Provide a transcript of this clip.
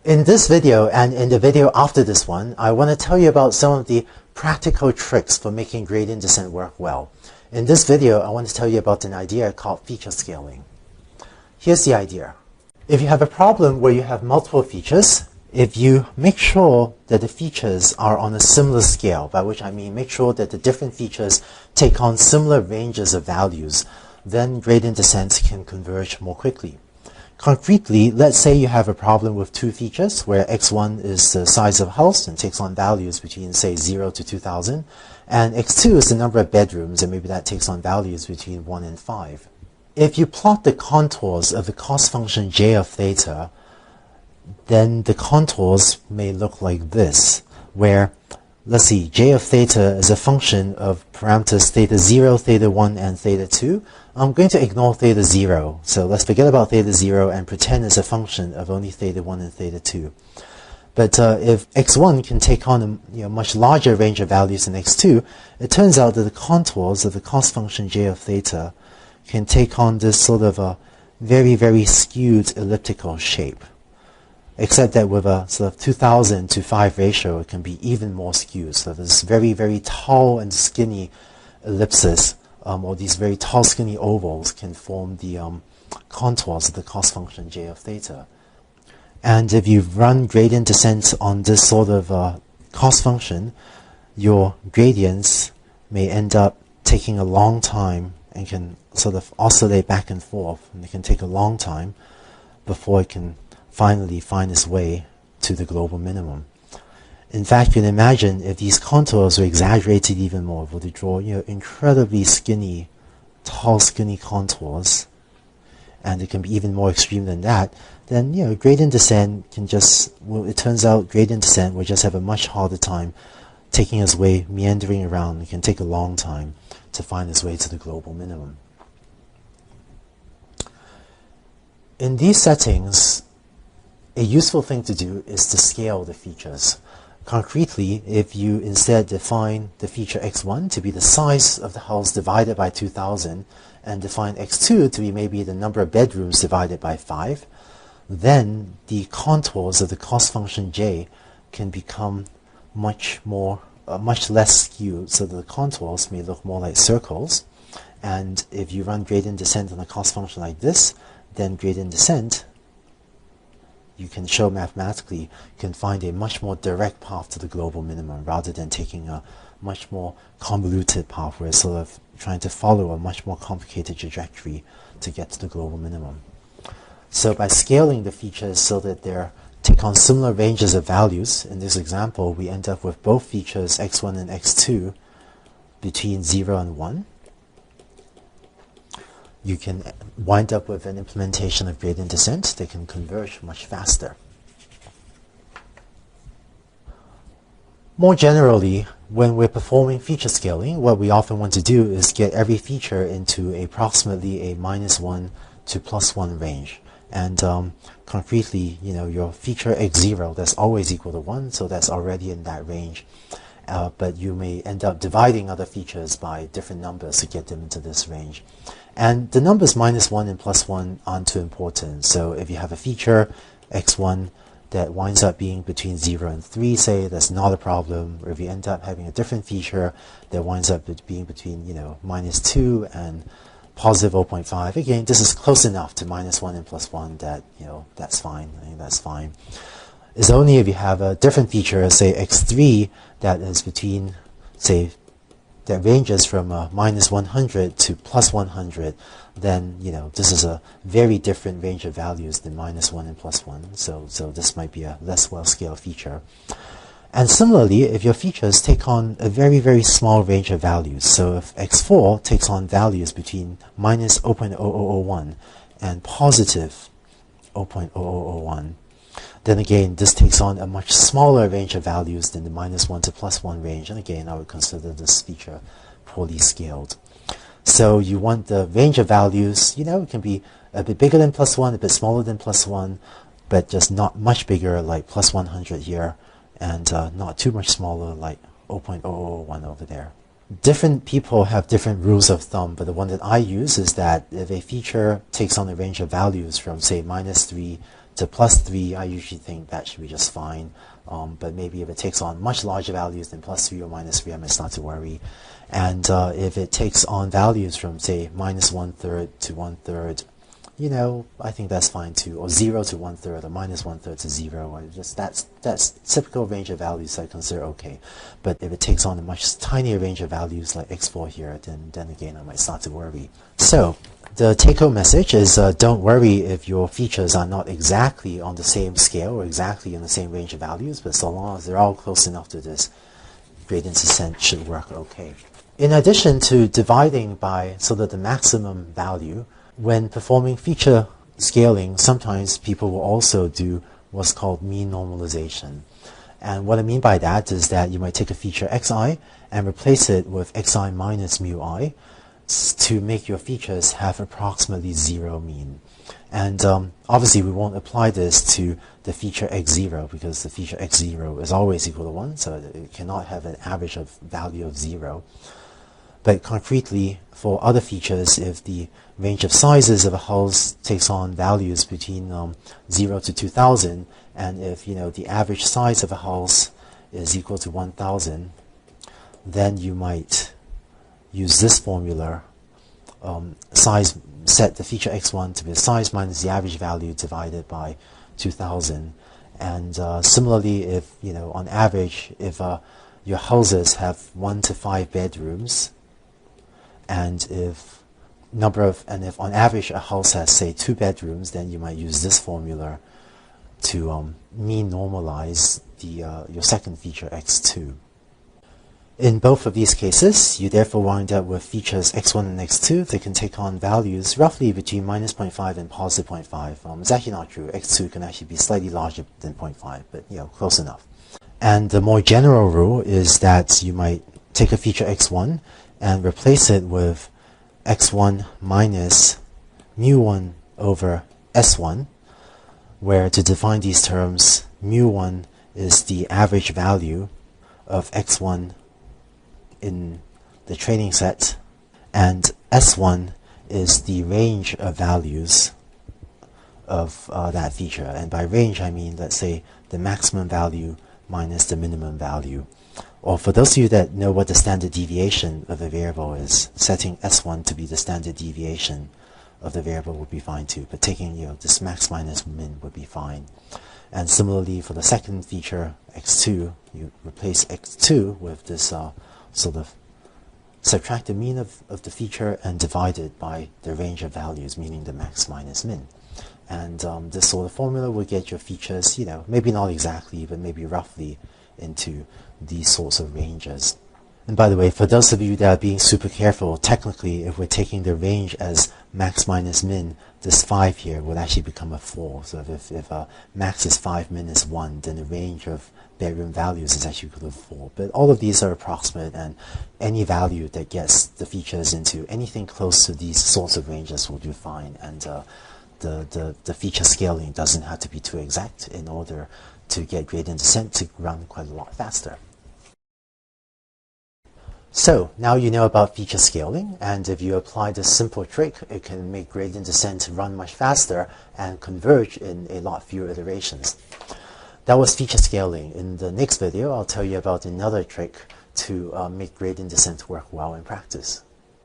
In this video and in the video after this one, I want to tell you about some of the practical tricks for making gradient descent work well. In this video, I want to tell you about an idea called feature scaling. Here's the idea. If you have a problem where you have multiple features, if you make sure that the features are on a similar scale, by which I mean make sure that the different features take on similar ranges of values, then gradient descent can converge more quickly. Concretely, let's say you have a problem with two features where x1 is the size of a house and takes on values between, say, 0 to 2000, and x2 is the number of bedrooms, and maybe that takes on values between 1 and 5. If you plot the contours of the cost function j of theta, then the contours may look like this, where, let's see, j of theta is a function of parameters theta 0, theta 1, and theta 2. I'm going to ignore theta 0, so let's forget about theta 0 and pretend it's a function of only theta 1 and theta 2. But if x1 can take on a much larger range of values than x2, it turns out that the contours of the cost function j of theta can take on this sort of a very, very skewed elliptical shape. Except that with a sort of 2000 to 5 ratio, it can be even more skewed. So this very, very tall and skinny ellipses, or these very tall skinny ovals, can form the contours of the cost function j of theta. And if you run gradient descent on this sort of cost function, your gradients may end up taking a long time and can sort of oscillate back and forth, and it can take a long time before it can finally find its way to the global minimum. In fact, you can imagine if these contours were exaggerated even more, if we were to draw incredibly skinny, tall, skinny contours, and it can be even more extreme than that, then gradient descent can just, well, it turns out gradient descent will just have a much harder time taking its way, meandering around. It can take a long time to find its way to the global minimum. In these settings, a useful thing to do is to scale the features. Concretely, if you instead define the feature x1 to be the size of the house divided by 2000 and define x2 to be maybe the number of bedrooms divided by 5, then the contours of the cost function j can become much less skewed, so that the contours may look more like circles. And if you run gradient descent on a cost function like this, then gradient descent, you can show mathematically, can find a much more direct path to the global minimum rather than taking a much more convoluted path where it's sort of trying to follow a much more complicated trajectory to get to the global minimum. So by scaling the features so that they take on similar ranges of values, in this example we end up with both features x1 and x2 between 0 and 1. You can wind up with an implementation of gradient descent that can converge much faster. More generally, when we're performing feature scaling, what we often want to do is get every feature into approximately a -1 to +1 range. And concretely, your feature x0, that's always equal to 1, so that's already in that range. But you may end up dividing other features by different numbers to get them into this range. And the numbers -1 and +1 aren't too important. So if you have a feature, x1, that winds up being between 0 and 3, say, that's not a problem. Or if you end up having a different feature that winds up being between, -2 and positive 0.5, again, this is close enough to -1 and +1 that, that's fine. I think that's fine. It's only if you have a different feature, say x3, that is between, say, that ranges from -100 to +100, then this is a very different range of values than -1 and +1. So this might be a less well-scaled feature. And similarly, if your features take on a very, very small range of values, so if x4 takes on values between -0.0001 and positive 0.0001, then again, this takes on a much smaller range of values than the -1 to +1 range. And again, I would consider this feature poorly scaled. So you want the range of values, it can be a bit bigger than +1, a bit smaller than +1, but just not much bigger like +100 here, and not too much smaller like 0.001 over there. Different people have different rules of thumb, but the one that I use is that if a feature takes on a range of values from, say, -3 to +3, I usually think that should be just fine. But maybe if it takes on much larger values than +3 or -3, I might start to worry. And if it takes on values from, say, -1/3 to 1/3, I think that's fine too. Or 0 to 1/3, or -1/3 to 0. That's typical range of values I consider okay. But if it takes on a much tinier range of values like x4 here, then again I might start to worry. So the take-home message is don't worry if your features are not exactly on the same scale or exactly in the same range of values, but so long as they're all close enough to this, gradient descent should work okay. In addition to dividing by sort of the maximum value, when performing feature scaling, sometimes people will also do what's called mean normalization. And what I mean by that is that you might take a feature xi and replace it with xi minus mu I to make your features have approximately 0 mean. And obviously we won't apply this to the feature x0 because the feature x0 is always equal to 1, so it cannot have an average of value of 0. But concretely, for other features, if the range of sizes of a house takes on values between 0 to 2000, and if the average size of a house is equal to 1000, then you might use this formula, set the feature x1 to be the size minus the average value divided by 2000. And similarly, if on average, if your houses have 1 to 5 bedrooms, and if on average a house has, say, 2 bedrooms, then you might use this formula to mean normalize your second feature x2. In both of these cases, you therefore wind up with features x1 and x2 that can take on values roughly between -0.5 and +0.5. It's actually not true. x2 can actually be slightly larger than 0.5, but close enough. And the more general rule is that you might take a feature x1 and replace it with x1 minus mu1 over s1, where to define these terms, mu1 is the average value of x1 in the training set, and s1 is the range of values of that feature. And by range, I mean, let's say, the maximum value minus the minimum value. Or for those of you that know what the standard deviation of a variable is, setting s1 to be the standard deviation of the variable would be fine too. But taking this max minus min would be fine. And similarly, for the second feature, x2, you replace x2 with this sort of subtract the mean of the feature and divide it by the range of values, meaning the max minus min. And this sort of formula will get your features, maybe not exactly, but maybe roughly into these sorts of ranges. And by the way, for those of you that are being super careful, technically, if we're taking the range as max minus min, this 5 here would actually become a 4. So if max is 5, min is 1, then the range of bedroom values is actually equal to 4. But all of these are approximate, and any value that gets the features into anything close to these sorts of ranges will do fine. And the feature scaling doesn't have to be too exact in order to get gradient descent to run quite a lot faster. So now you know about feature scaling, and if you apply this simple trick, it can make gradient descent run much faster and converge in a lot fewer iterations. That was feature scaling. In the next video, I'll tell you about another trick to make gradient descent work well in practice.